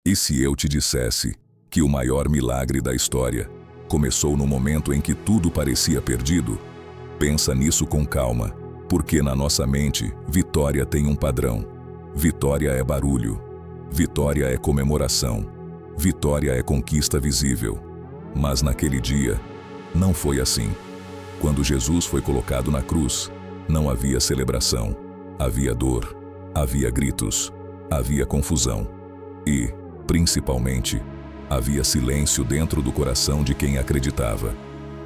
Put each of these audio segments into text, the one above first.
E se eu te dissesse que o maior milagre da história começou no momento em que tudo parecia perdido? Pensa nisso com calma, porque na nossa mente, vitória tem um padrão. Vitória é barulho. Vitória é comemoração. Vitória é conquista visível. Mas naquele dia, não foi assim. Quando Jesus foi colocado na cruz, não havia celebração. Havia dor, havia gritos, havia confusão. E, principalmente, havia silêncio dentro do coração de quem acreditava.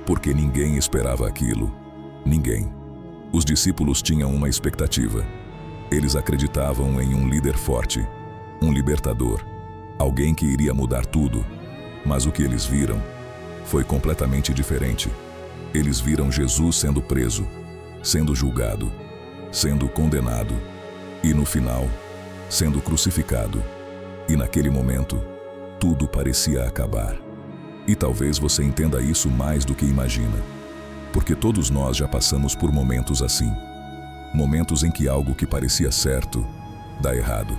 Porque ninguém esperava aquilo. Ninguém. Os discípulos tinham uma expectativa. Eles acreditavam em um líder forte, um libertador, alguém que iria mudar tudo. Mas o que eles viram foi completamente diferente. Eles viram Jesus sendo preso, sendo julgado, sendo condenado e, no final, sendo crucificado. E naquele momento, tudo parecia acabar. E talvez você entenda isso mais do que imagina, porque todos nós já passamos por momentos assim. Momentos em que algo que parecia certo dá errado.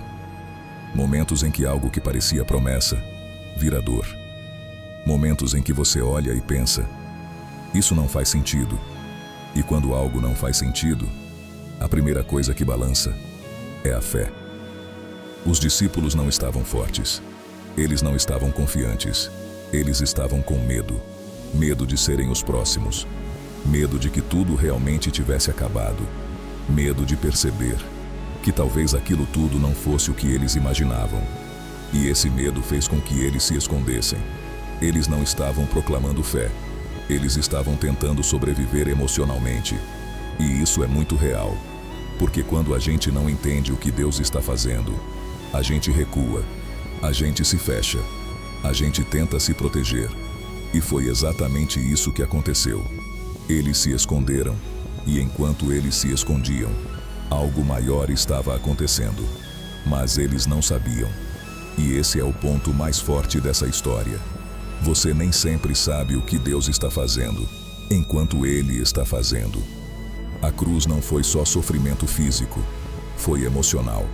Momentos em que algo que parecia promessa vira dor. Momentos em que você olha e pensa, isso não faz sentido. E quando algo não faz sentido, a primeira coisa que balança é a fé. Os discípulos não estavam fortes. Eles não estavam confiantes. Eles estavam com medo. Medo de serem os próximos. Medo de que tudo realmente tivesse acabado. Medo de perceber que talvez aquilo tudo não fosse o que eles imaginavam. E esse medo fez com que eles se escondessem. Eles não estavam proclamando fé. Eles estavam tentando sobreviver emocionalmente. E isso é muito real. Porque quando a gente não entende o que Deus está fazendo, a gente recua, a gente se fecha, a gente tenta se proteger. E foi exatamente isso que aconteceu. Eles se esconderam, e enquanto eles se escondiam, algo maior estava acontecendo. Mas eles não sabiam. E esse é o ponto mais forte dessa história. Você nem sempre sabe o que Deus está fazendo, enquanto Ele está fazendo. A cruz não foi só sofrimento físico, foi emocional,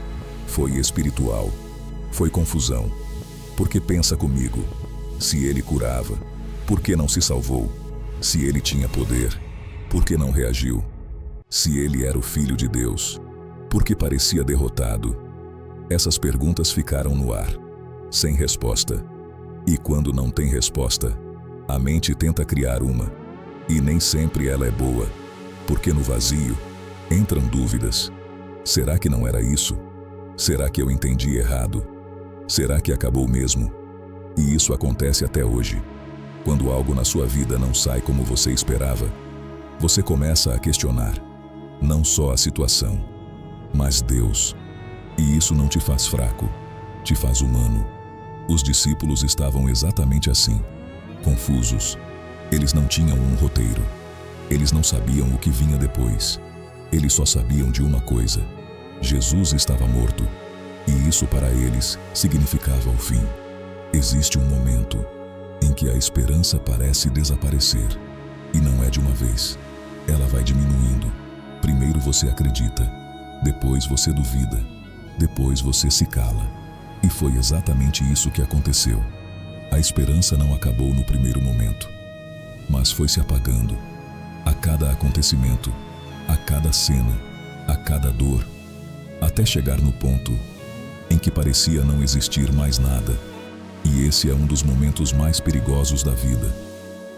foi espiritual, foi confusão. Porque pensa comigo, se Ele curava, por que não se salvou? Se Ele tinha poder, por que não reagiu? Se Ele era o Filho de Deus, por que parecia derrotado? Essas perguntas ficaram no ar, sem resposta. E quando não tem resposta, a mente tenta criar uma. E nem sempre ela é boa, porque no vazio entram dúvidas. Será que não era isso? Será que eu entendi errado? Será que acabou mesmo? E isso acontece até hoje. Quando algo na sua vida não sai como você esperava, você começa a questionar, não só a situação, mas Deus. E isso não te faz fraco, te faz humano. Os discípulos estavam exatamente assim, confusos. Eles não tinham um roteiro. Eles não sabiam o que vinha depois. Eles só sabiam de uma coisa: Jesus estava morto. E isso para eles significava o fim. Existe um momento em que a esperança parece desaparecer. E não é de uma vez. Ela vai diminuindo. Primeiro você acredita, depois você duvida, depois você se cala. E foi exatamente isso que aconteceu. A esperança não acabou no primeiro momento, mas foi se apagando. A cada acontecimento, a cada cena, a cada dor, até chegar no ponto em que parecia não existir mais nada. E esse é um dos momentos mais perigosos da vida,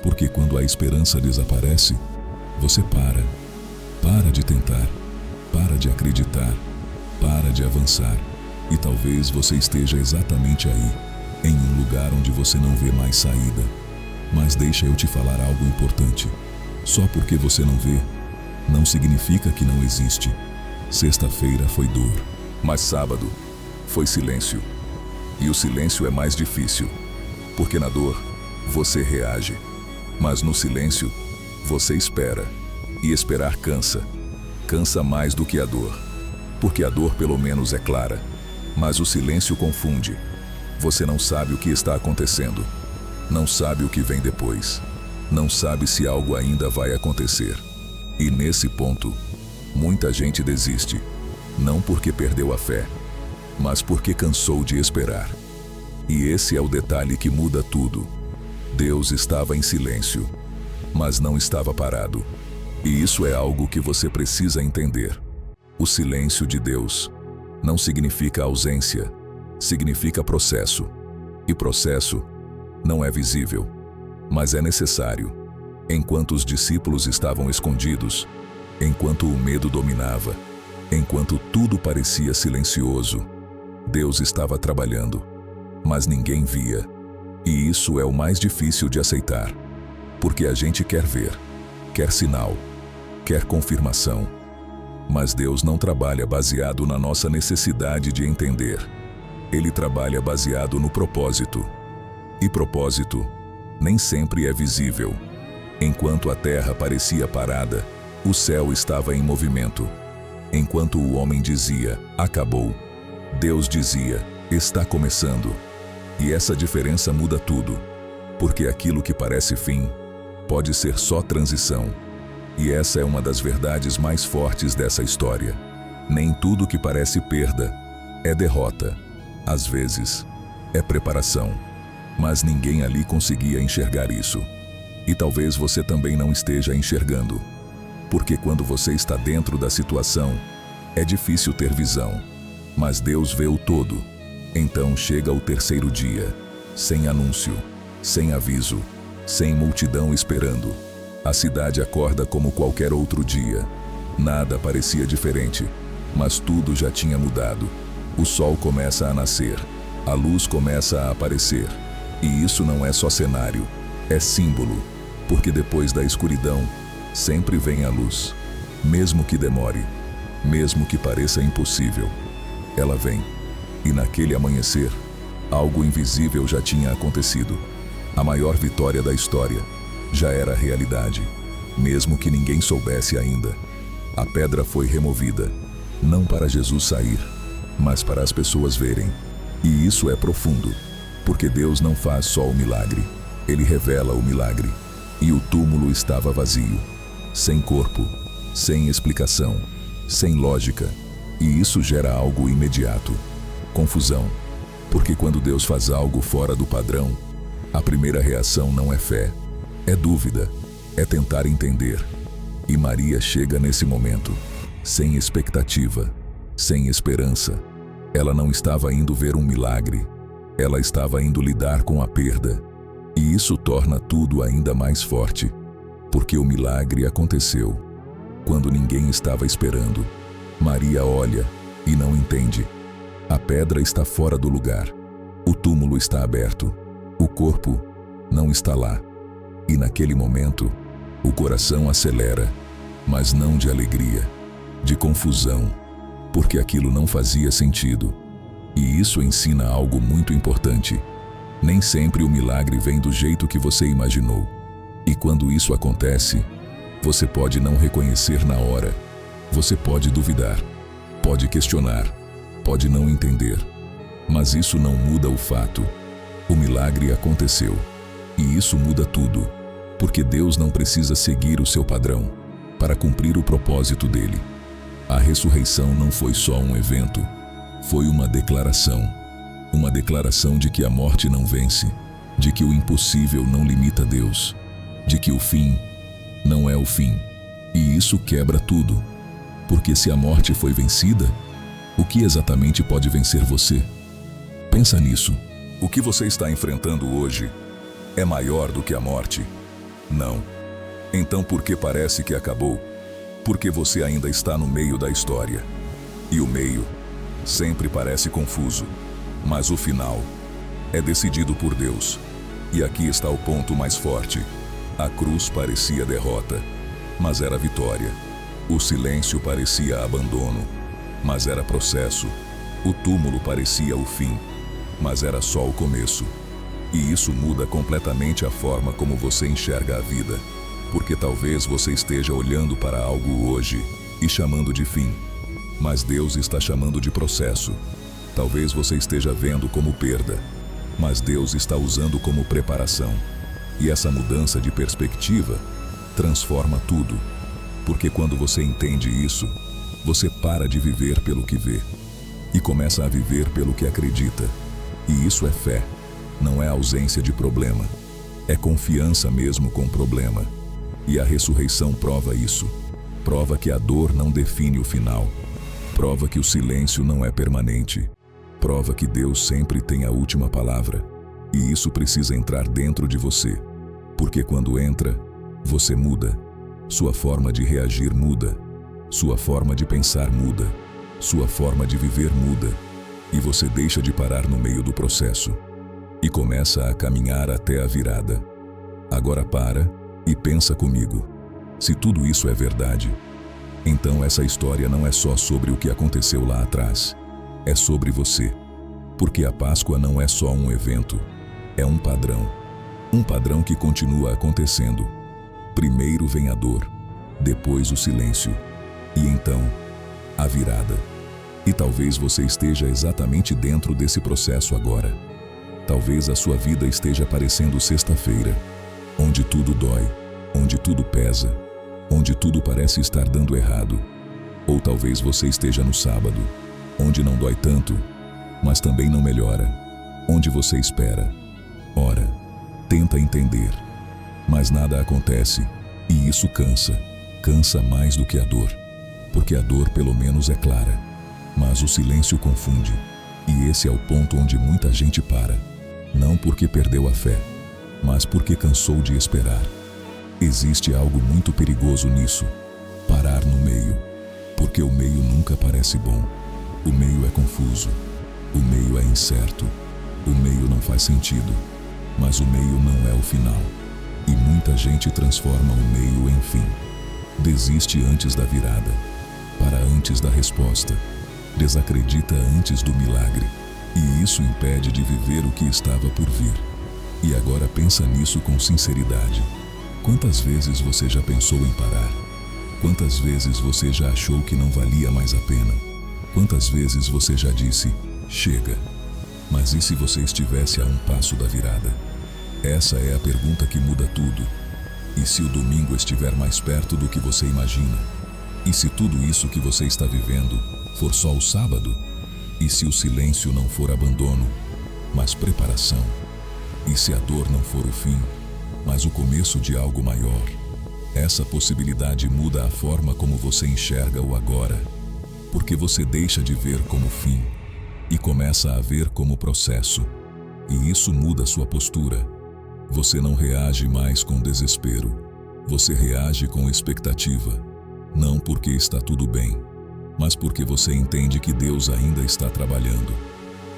porque quando a esperança desaparece, você para de tentar, para de acreditar, para de avançar. E talvez você esteja exatamente aí, em um lugar onde você não vê mais saída. Mas deixa eu te falar algo importante. Só porque você não vê, não significa que não existe. Sexta-feira foi dor, mas sábado foi silêncio. E o silêncio é mais difícil, porque na dor você reage, mas no silêncio você espera. E esperar cansa. Cansa mais do que a dor, porque a dor pelo menos é clara, mas o silêncio confunde. Você não sabe o que está acontecendo, não sabe o que vem depois, não sabe se algo ainda vai acontecer. E nesse ponto, muita gente desiste, não porque perdeu a fé, mas porque cansou de esperar. E esse é o detalhe que muda tudo. Deus estava em silêncio, mas não estava parado. E isso é algo que você precisa entender. O silêncio de Deus não significa ausência, significa processo. E processo não é visível, mas é necessário. Enquanto os discípulos estavam escondidos, enquanto o medo dominava, enquanto tudo parecia silencioso, Deus estava trabalhando, mas ninguém via. E isso é o mais difícil de aceitar, porque a gente quer ver, quer sinal, quer confirmação. Mas Deus não trabalha baseado na nossa necessidade de entender. Ele trabalha baseado no propósito. E propósito nem sempre é visível. Enquanto a terra parecia parada, o céu estava em movimento. Enquanto o homem dizia, acabou, Deus dizia, está começando. E essa diferença muda tudo, porque aquilo que parece fim pode ser só transição. E essa é uma das verdades mais fortes dessa história. Nem tudo que parece perda é derrota. Às vezes, é preparação. Mas ninguém ali conseguia enxergar isso. E talvez você também não esteja enxergando. Porque quando você está dentro da situação, é difícil ter visão. Mas Deus vê o todo. Então chega o terceiro dia, sem anúncio, sem aviso, sem multidão esperando. A cidade acorda como qualquer outro dia. Nada parecia diferente, mas tudo já tinha mudado. O sol começa a nascer, a luz começa a aparecer. E isso não é só cenário, é símbolo, porque depois da escuridão, sempre vem a luz. Mesmo que demore, mesmo que pareça impossível, ela vem. E naquele amanhecer, algo invisível já tinha acontecido. A maior vitória da história já era realidade, mesmo que ninguém soubesse ainda. A pedra foi removida, não para Jesus sair, mas para as pessoas verem. E isso é profundo, porque Deus não faz só o milagre, Ele revela o milagre. E o túmulo estava vazio, sem corpo, sem explicação, sem lógica. E isso gera algo imediato: confusão. Porque quando Deus faz algo fora do padrão, a primeira reação não é fé, é dúvida, é tentar entender. E Maria chega nesse momento, sem expectativa, sem esperança. Ela não estava indo ver um milagre, ela estava indo lidar com a perda. E isso torna tudo ainda mais forte, porque o milagre aconteceu quando ninguém estava esperando. Maria olha e não entende. A pedra está fora do lugar, o túmulo está aberto, o corpo não está lá. E naquele momento, o coração acelera, mas não de alegria, de confusão, porque aquilo não fazia sentido. E isso ensina algo muito importante. Nem sempre o milagre vem do jeito que você imaginou. E quando isso acontece, você pode não reconhecer na hora. Você pode duvidar, pode questionar, pode não entender. Mas isso não muda o fato. O milagre aconteceu. E isso muda tudo, porque Deus não precisa seguir o seu padrão para cumprir o propósito dele. A ressurreição não foi só um evento, foi uma declaração de que a morte não vence, de que o impossível não limita Deus, de que o fim não é o fim. E isso quebra tudo, porque se a morte foi vencida, o que exatamente pode vencer você? Pensa nisso. O que você está enfrentando hoje é maior do que a morte? Não. Então por que parece que acabou? Porque você ainda está no meio da história. E o meio sempre parece confuso, mas o final é decidido por Deus. E aqui está o ponto mais forte. A cruz parecia derrota, mas era vitória. O silêncio parecia abandono, mas era processo. O túmulo parecia o fim, mas era só o começo. E isso muda completamente a forma como você enxerga a vida. Porque talvez você esteja olhando para algo hoje e chamando de fim, mas Deus está chamando de processo. Talvez você esteja vendo como perda, mas Deus está usando como preparação. E essa mudança de perspectiva transforma tudo. Porque quando você entende isso, você para de viver pelo que vê e começa a viver pelo que acredita. E isso é fé. não é ausência de problema. É confiança mesmo com problema. E a ressurreição prova isso. Prova que a dor não define o final. Prova que o silêncio não é permanente. Prova que Deus sempre tem a última palavra. E isso precisa entrar dentro de você. Porque quando entra, você muda. Sua forma de reagir muda. Sua forma de pensar muda. Sua forma de viver muda. E você deixa de parar no meio do processo. E começa a caminhar até a virada. Agora para e pensa comigo. Se tudo isso é verdade, então essa história não é só sobre o que aconteceu lá atrás. É sobre você. Porque a Páscoa não é só um evento. É um padrão. Um padrão que continua acontecendo. Primeiro vem a dor, depois o silêncio, e então, a virada. E talvez você esteja exatamente dentro desse processo agora. Talvez a sua vida esteja parecendo sexta-feira, onde tudo dói, onde tudo pesa, onde tudo parece estar dando errado. Ou talvez você esteja no sábado, onde não dói tanto, mas também não melhora, onde você espera, ora, tenta entender, mas nada acontece, e isso cansa, cansa mais do que a dor, porque a dor pelo menos é clara, mas o silêncio confunde, e esse é o ponto onde muita gente para, não porque perdeu a fé, mas porque cansou de esperar. Existe algo muito perigoso nisso, parar no meio, porque o meio nunca parece bom, o meio é confuso, o meio é incerto, o meio não faz sentido, mas o meio não é o final, e muita gente transforma o meio em fim. Desiste antes da virada, para antes da resposta, desacredita antes do milagre, e isso impede de viver o que estava por vir. E agora pensa nisso com sinceridade. Quantas vezes você já pensou em parar? Quantas vezes você já achou que não valia mais a pena? Quantas vezes você já disse, chega? Mas e se você estivesse a um passo da virada? Essa é a pergunta que muda tudo. E se o domingo estiver mais perto do que você imagina? E se tudo isso que você está vivendo for só o sábado? E se o silêncio não for abandono, mas preparação? E se a dor não for o fim, mas o começo de algo maior? Essa possibilidade muda a forma como você enxerga o agora, porque você deixa de ver como fim e começa a ver como processo. E isso muda sua postura. Você não reage mais com desespero. Você reage com expectativa. Não porque está tudo bem, mas porque você entende que Deus ainda está trabalhando.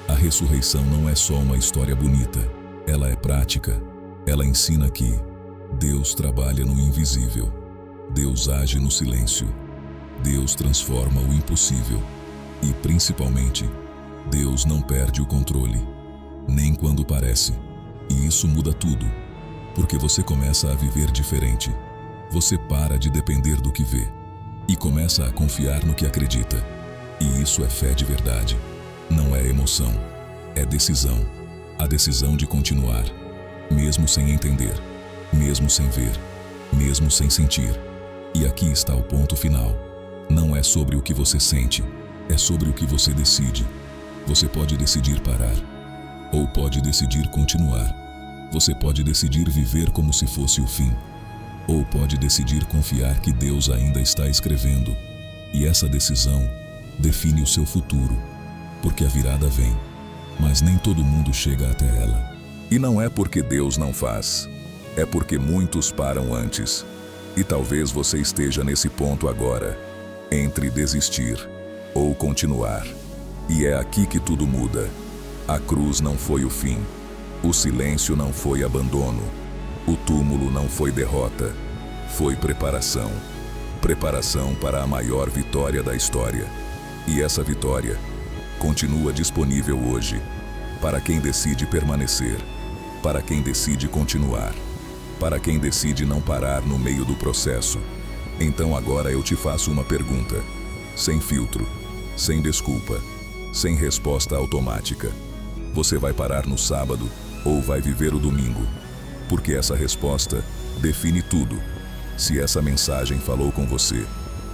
A ressurreição não é só uma história bonita. Ela é prática. Ela ensina que Deus trabalha no invisível. Deus age no silêncio. Deus transforma o impossível. E, principalmente, Deus não perde o controle, nem quando parece. E isso muda tudo, porque você começa a viver diferente. Você para de depender do que vê e começa a confiar no que acredita. E isso é fé de verdade. Não é emoção, é decisão. A decisão de continuar, mesmo sem entender, mesmo sem ver, mesmo sem sentir. E aqui está o ponto final. Não é sobre o que você sente, é sobre o que você decide. Você pode decidir parar, ou pode decidir continuar. Você pode decidir viver como se fosse o fim, ou pode decidir confiar que Deus ainda está escrevendo. E essa decisão define o seu futuro, porque a virada vem, mas nem todo mundo chega até ela. E não é porque Deus não faz, é porque muitos param antes. E talvez você esteja nesse ponto agora, entre desistir ou continuar. E é aqui que tudo muda. A cruz não foi o fim. O silêncio não foi abandono. O túmulo não foi derrota. Foi preparação. Preparação para a maior vitória da história. E essa vitória continua disponível hoje, para quem decide permanecer, para quem decide continuar, para quem decide não parar no meio do processo. Então agora eu te faço uma pergunta, sem filtro, sem desculpa, sem resposta automática. Você vai parar no sábado ou vai viver o domingo? Porque essa resposta define tudo. Se essa mensagem falou com você,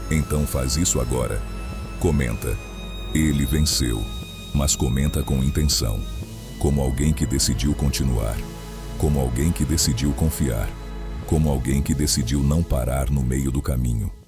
então faz isso agora. Comenta. Ele venceu, mas comenta com intenção. como alguém que decidiu continuar, como alguém que decidiu confiar, como alguém que decidiu não parar no meio do caminho.